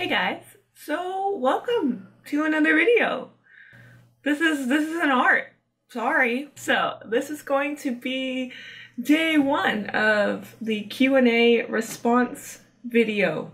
Hey guys, so welcome to another video. This is an art. Sorry. So this is going to be day one of the Q&A response video.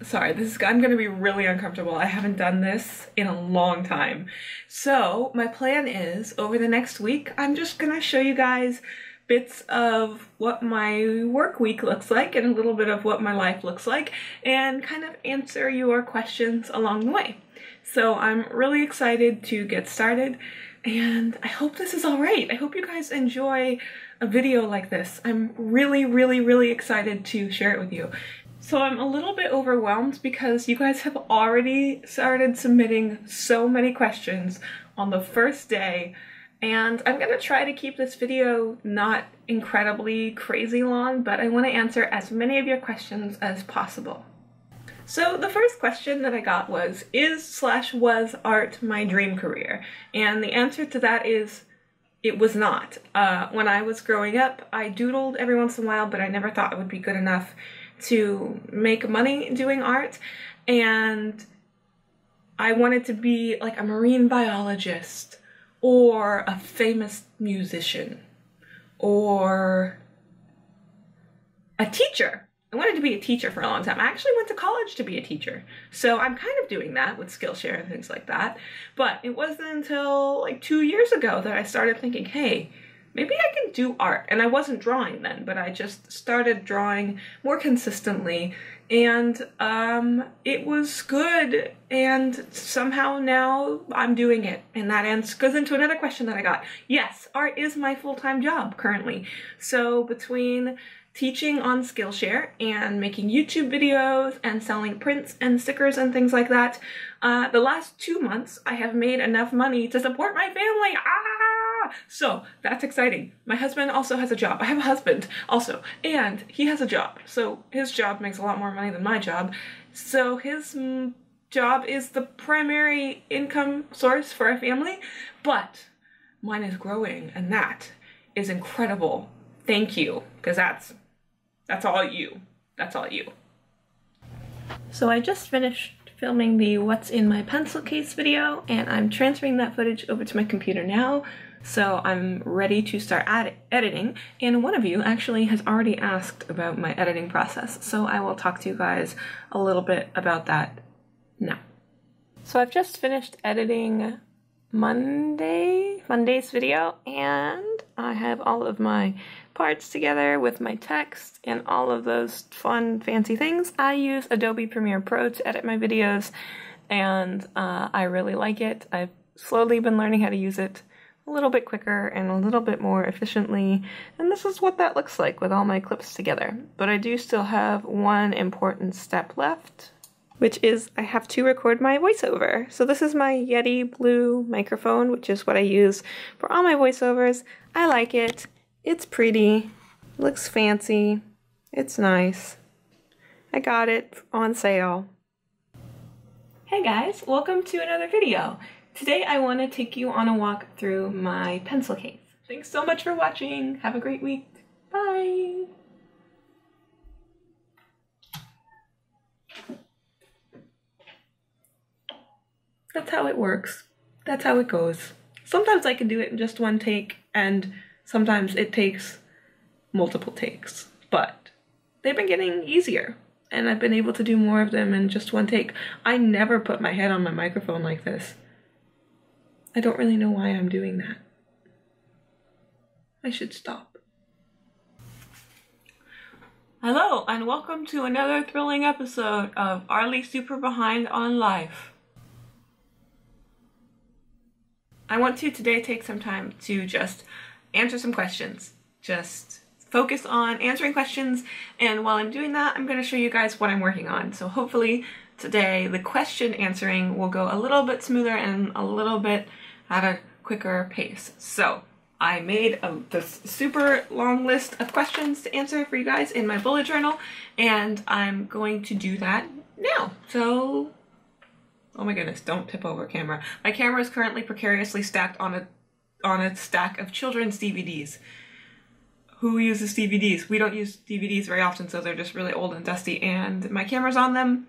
Sorry, I'm gonna be really uncomfortable. I haven't done this in a long time. So my plan is, over the next week, I'm just gonna show you guys bits of what my work week looks like and a little bit of what my life looks like and kind of answer your questions along the way. So I'm really excited to get started and I hope this is all right. I hope you guys enjoy a video like this. I'm really excited to share it with you. So I'm a little bit overwhelmed because you guys have already started submitting so many questions on the first day. And I'm gonna try to keep this video not incredibly crazy long, but I want to answer as many of your questions as possible. So the first question that I got was, is/was art my dream career? And the answer to that is, it was not. When I was growing up, I doodled every once in a while, but I never thought it would be good enough to make money doing art. And I wanted to be like a marine biologist, or a famous musician, or a teacher. I wanted to be a teacher for a long time. I actually went to college to be a teacher, so I'm kind of doing that with Skillshare and things like that. But it wasn't until like 2 years ago that I started thinking, hey, maybe I can do art. And I wasn't drawing then, but I just started drawing more consistently, and it was good, and somehow now I'm doing it. And that goes into another question that I got. Yes, art is my full-time job currently. So between teaching on Skillshare and making YouTube videos and selling prints and stickers and things like that, the last 2 months I have made enough money to support my family. So that's exciting. My husband also has a job. I have a husband also, and he has a job. So his job makes a lot more money than my job. So his job is the primary income source for our family, but mine is growing, and that is incredible. Thank you, because that's all you. That's all you. So I just finished filming the What's in My Pencil Case video, and I'm transferring that footage over to my computer now. So I'm ready to start editing, and one of you actually has already asked about my editing process, so I will talk to you guys a little bit about that now. So I've just finished editing Monday's video, and I have all of my parts together with my text and all of those fun, fancy things. I use Adobe Premiere Pro to edit my videos, and I really like it. I've slowly been learning how to use it a little bit quicker and a little bit more efficiently, and this is what that looks like with all my clips together. But I do still have one important step left, which is I have to record my voiceover. So this is my Yeti Blue microphone, which is what I use for all my voiceovers. I like it. It's pretty. Looks fancy. It's nice. I got it on sale. Hey guys, welcome to another video. Today I want to take you on a walk through my pencil case. Thanks so much for watching. Have a great week. Bye! That's how it works. That's how it goes. Sometimes I can do it in just one take, and sometimes it takes multiple takes. But they've been getting easier, and I've been able to do more of them in just one take. I never put my head on my microphone like this. I don't really know why I'm doing that. I should stop. Hello, and welcome to another thrilling episode of Arlie Super Behind on Life. I want to today take some time to just answer some questions. Just focus on answering questions, and while I'm doing that, I'm going to show you guys what I'm working on. So hopefully today the question answering will go a little bit smoother and a little bit at a quicker pace. So I made this super long list of questions to answer for you guys in my bullet journal, and I'm going to do that now. So, oh my goodness, don't tip over camera. My camera is currently precariously stacked on a stack of children's DVDs. Who uses DVDs? We don't use DVDs very often, so they're just really old and dusty, and my camera's on them.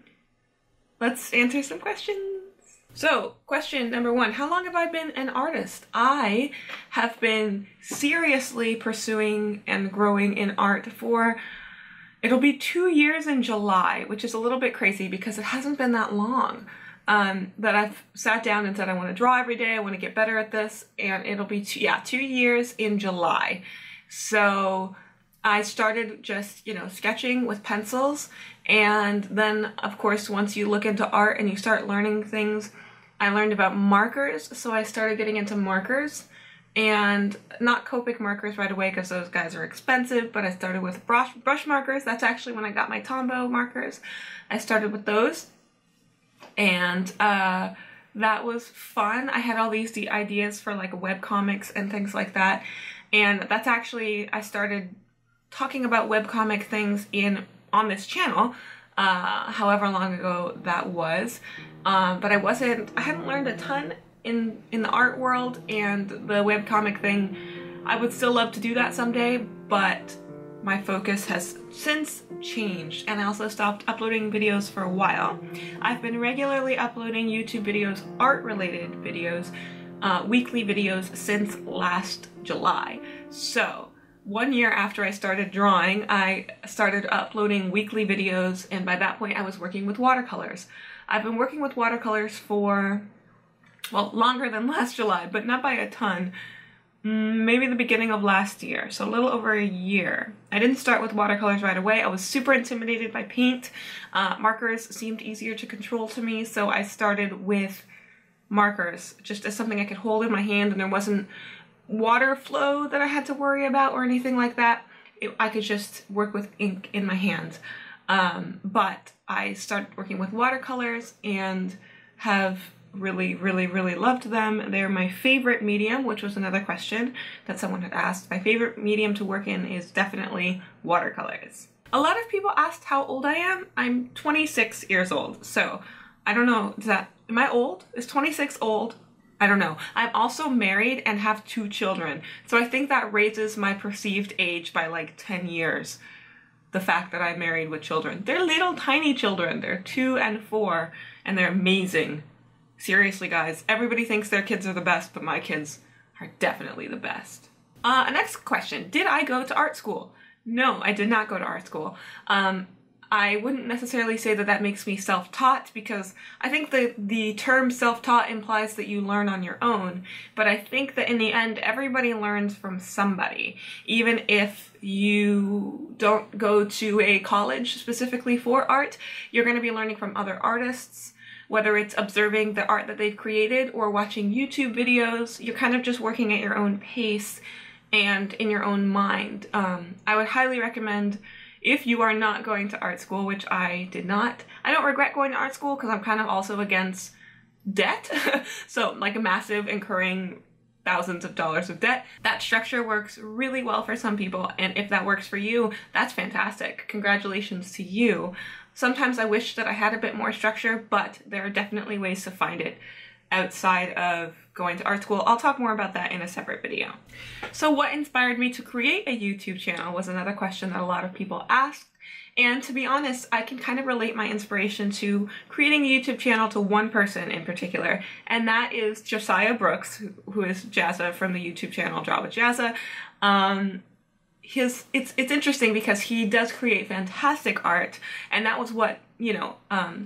let's answer some questions. So, question number 1, how long have I been an artist? I have been seriously pursuing and growing in art for, it'll be 2 years in July, which is a little bit crazy because it hasn't been that long. But I've sat down and said I want to draw every day, I want to get better at this, and it'll be 2 years in July. So I started just, sketching with pencils, and then, of course, once you look into art and you start learning things, I learned about markers, so I started getting into markers, and not Copic markers right away because those guys are expensive, but I started with brush markers. That's actually when I got my Tombow markers. I started with those, and that was fun. I had all these ideas for like webcomics and things like that, and that's actually, I started talking about webcomic things on this channel, however long ago that was. But I hadn't learned a ton in the art world, and the webcomic thing, I would still love to do that someday, but my focus has since changed, and I also stopped uploading videos for a while. I've been regularly uploading YouTube videos, art-related videos, weekly videos since last July. So 1 year after I started drawing, I started uploading weekly videos, and by that point I was working with watercolors. I've been working with watercolors for, well, longer than last July, but not by a ton. Maybe the beginning of last year, so a little over a year. I didn't start with watercolors right away. I was super intimidated by paint. Markers seemed easier to control to me, so I started with markers, just as something I could hold in my hand, and there wasn't water flow that I had to worry about or anything like that. I could just work with ink in my hands. But I started working with watercolors and have really loved them. They're my favorite medium, which was another question that someone had asked. My favorite medium to work in is definitely watercolors. A lot of people asked how old I am. I'm 26 years old, so I don't know, am I old? Is 26 old? I don't know. I'm also married and have 2 children, so I think that raises my perceived age by like 10 years. The fact that I'm married with children. They're little tiny children. They're 2 and 4, and they're amazing. Seriously, guys, everybody thinks their kids are the best, but my kids are definitely the best. Next question. Did I go to art school? No, I did not go to art school. I wouldn't necessarily say that that makes me self-taught, because I think the term self-taught implies that you learn on your own, but I think that in the end, everybody learns from somebody. Even if you don't go to a college specifically for art, you're going to be learning from other artists, whether it's observing the art that they've created or watching YouTube videos. You're kind of just working at your own pace and in your own mind. I would highly recommend, if you are not going to art school, which I did not. I don't regret going to art school because I'm kind of also against debt. So like a massive incurring thousands of dollars of debt. That structure works really well for some people, and if that works for you, that's fantastic. Congratulations to you. Sometimes I wish that I had a bit more structure, but there are definitely ways to find it outside of going to art school. I'll talk more about that in a separate video. So what inspired me to create a YouTube channel was another question that a lot of people asked. And to be honest, I can kind of relate my inspiration to creating a YouTube channel to one person in particular, and that is Josiah Brooks, who is Jazza from the YouTube channel Draw with Jazza. It's interesting because he does create fantastic art, and that was what,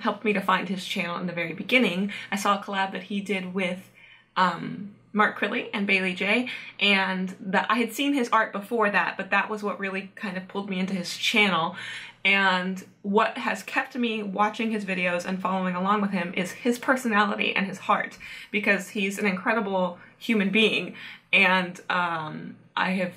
helped me to find his channel in the very beginning. I saw a collab that he did with Mark Crilly and Bailey J, and I had seen his art before that, but that was what really kind of pulled me into his channel. And what has kept me watching his videos and following along with him is his personality and his heart, because he's an incredible human being, and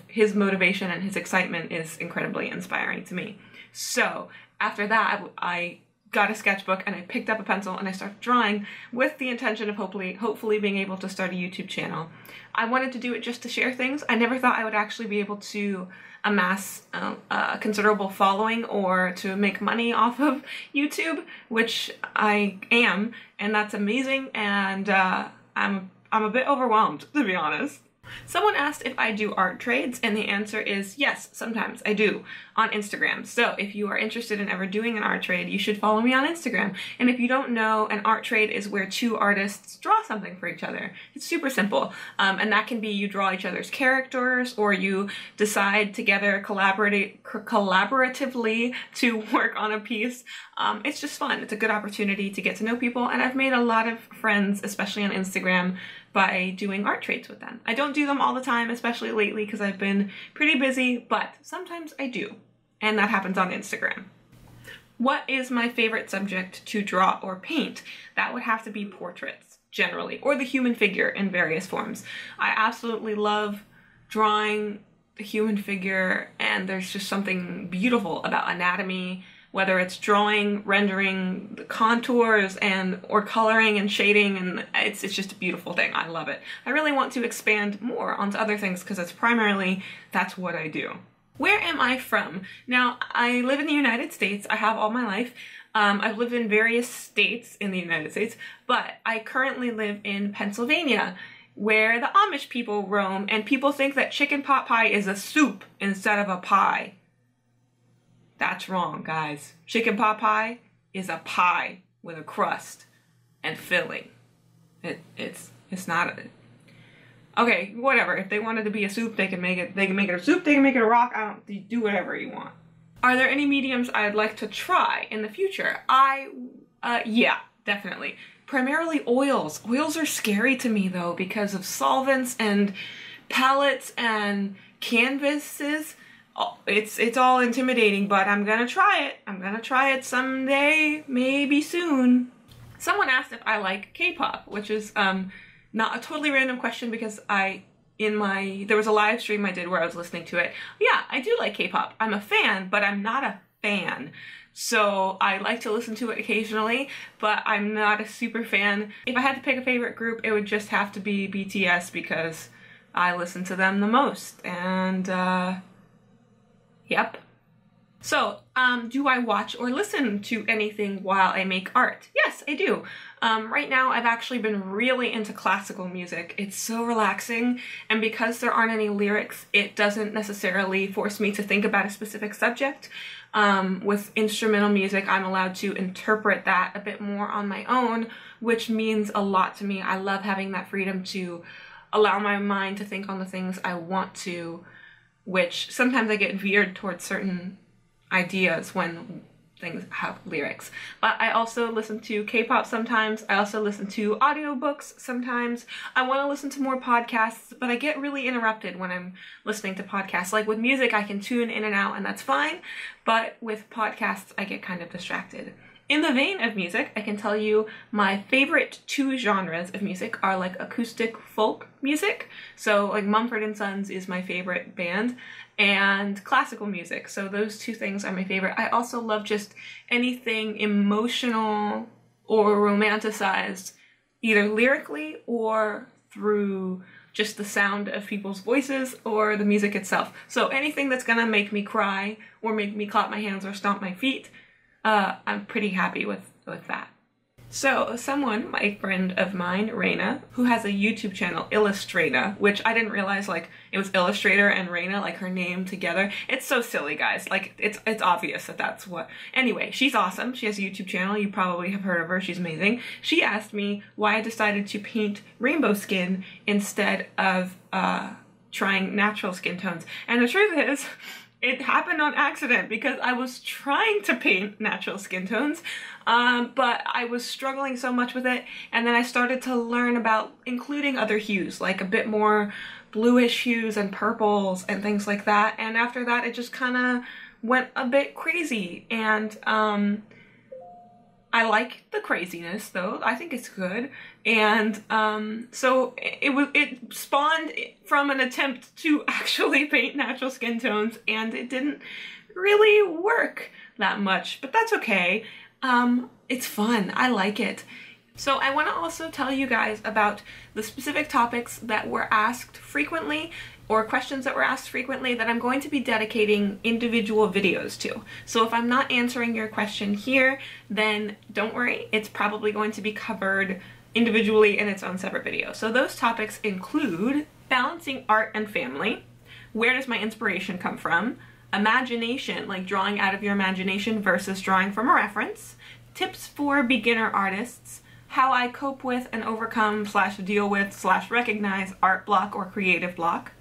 his motivation and his excitement is incredibly inspiring to me. So after that, I got a sketchbook and I picked up a pencil and I started drawing with the intention of hopefully being able to start a YouTube channel. I wanted to do it just to share things. I never thought I would actually be able to amass a considerable following or to make money off of YouTube, which I am, and that's amazing, and I'm a bit overwhelmed, to be honest. Someone asked if I do art trades, and the answer is yes, sometimes I do on Instagram. So if you are interested in ever doing an art trade, you should follow me on Instagram. And if you don't know, an art trade is where two artists draw something for each other. It's super simple. And that can be you draw each other's characters, or you decide together collaboratively to work on a piece. It's just fun. It's a good opportunity to get to know people, and I've made a lot of friends, especially on Instagram, by doing art trades with them. I don't do them all the time, especially lately because I've been pretty busy, but sometimes I do, and that happens on Instagram. What is my favorite subject to draw or paint? That would have to be portraits, generally, or the human figure in various forms. I absolutely love drawing the human figure, and there's just something beautiful about anatomy, whether it's drawing, rendering the contours, or coloring and shading, and it's just a beautiful thing. I love it. I really want to expand more onto other things because that's what I do. Where am I from? Now, I live in the United States. I have all my life. I've lived in various states in the United States, but I currently live in Pennsylvania, where the Amish people roam, and people think that chicken pot pie is a soup instead of a pie. That's wrong, guys. Chicken pot pie is a pie with a crust and filling. It's not a... Okay, whatever. If they wanted to be a soup, they can make it. They can make it a soup. They can make it a rock. You do whatever you want. Are there any mediums I'd like to try in the future? Yeah, definitely. Primarily oils. Oils are scary to me though because of solvents and palettes and canvases. It's all intimidating, but I'm gonna try it. I'm gonna try it someday, maybe soon. Someone asked if I like K-pop, which is not a totally random question because there was a live stream I did where I was listening to it. Yeah, I do like K-pop. I'm a fan, but I'm not a fan. So I like to listen to it occasionally, but I'm not a super fan. If I had to pick a favorite group, it would just have to be BTS because I listen to them the most, and yep. So, do I watch or listen to anything while I make art? Yes, I do. Right now, I've actually been really into classical music. It's so relaxing, and because there aren't any lyrics, it doesn't necessarily force me to think about a specific subject. With instrumental music, I'm allowed to interpret that a bit more on my own, which means a lot to me. I love having that freedom to allow my mind to think on the things I want to, which sometimes I get veered towards certain ideas when things have lyrics. But I also listen to K-pop sometimes. I also listen to audiobooks sometimes. I want to listen to more podcasts, but I get really interrupted when I'm listening to podcasts. Like with music, I can tune in and out, and that's fine. But with podcasts, I get kind of distracted. In the vein of music, I can tell you my favorite two genres of music are like acoustic folk music. So like Mumford & Sons is my favorite band, and classical music. So those two things are my favorite. I also love just anything emotional or romanticized, either lyrically or through just the sound of people's voices or the music itself. So anything that's gonna make me cry or make me clap my hands or stomp my feet, I'm pretty happy with that. So someone, my friend of mine, Raina, who has a YouTube channel, Illustrata, which I didn't realize like it was Illustrator and Raina, like her name together. It's so silly, guys. Like it's obvious that that's what. Anyway, she's awesome. She has a YouTube channel. You probably have heard of her. She's amazing. She asked me why I decided to paint rainbow skin instead of trying natural skin tones. And the truth is, it happened on accident because I was trying to paint natural skin tones, but I was struggling so much with it, and then I started to learn about including other hues, like a bit more bluish hues and purples and things like that, and after that it just kind of went a bit crazy, and I like the craziness though. I think it's good. And so it spawned from an attempt to actually paint natural skin tones, and it didn't really work that much, but that's okay. It's fun. I like it. So I want to also tell you guys about the specific topics that were asked frequently, or questions that were asked frequently, that I'm going to be dedicating individual videos to. So if I'm not answering your question here, then don't worry, it's probably going to be covered individually in its own separate video. So those topics include balancing art and family, where does my inspiration come from, imagination, like drawing out of your imagination versus drawing from a reference, tips for beginner artists, how I cope with and overcome / deal with / recognize art block or creative block,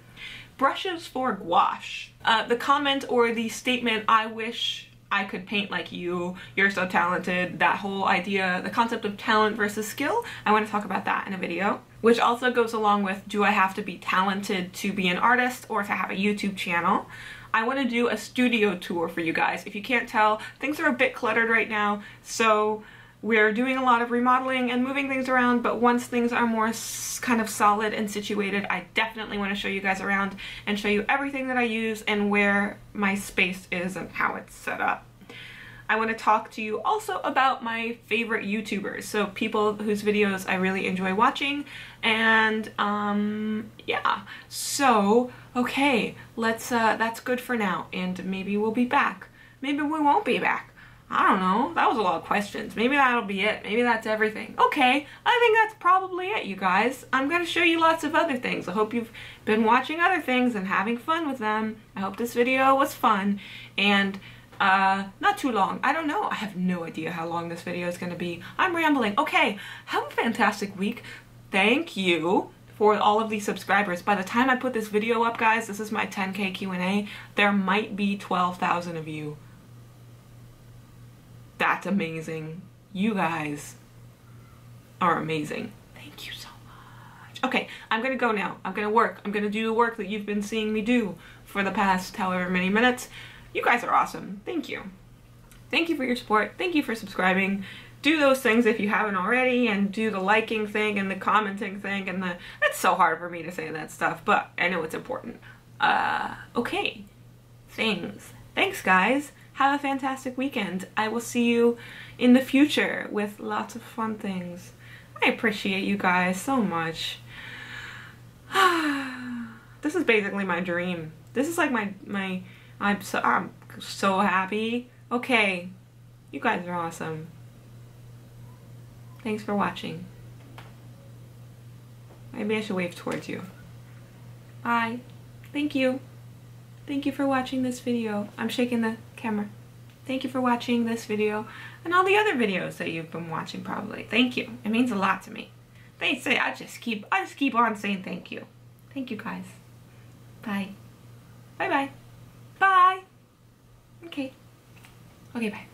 brushes for gouache, the comment or the statement, I wish I could paint like you, you're so talented, that whole idea, the concept of talent versus skill. I want to talk about that in a video, which also goes along with, do I have to be talented to be an artist or to have a YouTube channel? I want to do a studio tour for you guys. If you can't tell, things are a bit cluttered right now, so we're doing a lot of remodeling and moving things around, but once things are more kind of solid and situated, I definitely want to show you guys around and show you everything that I use and where my space is and how it's set up. I want to talk to you also about my favorite YouTubers, so people whose videos I really enjoy watching, and yeah, so okay, let's that's good for now, and maybe we'll be back, maybe we won't be back. I don't know, that was a lot of questions. Maybe that'll be it. Maybe that's everything. Okay, I think that's probably it, you guys. I'm gonna show you lots of other things. I hope you've been watching other things and having fun with them. I hope this video was fun and not too long. I don't know. I have no idea how long this video is gonna be. I'm rambling. Okay, have a fantastic week. Thank you for all of these subscribers. By the time I put this video up, guys, this is my 10K Q&A, there might be 12,000 of you. That's amazing. You guys are amazing. Thank you so much. Okay, I'm gonna go now. I'm gonna work. I'm gonna do the work that you've been seeing me do for the past however many minutes. You guys are awesome. Thank you. Thank you for your support. Thank you for subscribing. Do those things if you haven't already, and do the liking thing and the commenting thing and the... It's so hard for me to say that stuff, but I know it's important. Okay. Thanks, guys. Have a fantastic weekend. I will see you in the future with lots of fun things. I appreciate you guys so much. This is basically my dream. This is like I'm so happy. Okay. You guys are awesome. Thanks for watching. Maybe I should wave towards you. Bye. Thank you. Thank you for watching this video. I'm shaking the camera. Thank you for watching this video and all the other videos that you've been watching probably. Thank you. It means a lot to me. They say I just keep on saying thank you. Thank you guys. Bye. Bye bye. Bye. Okay. Okay, bye.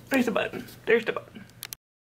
There's the button. There's the button.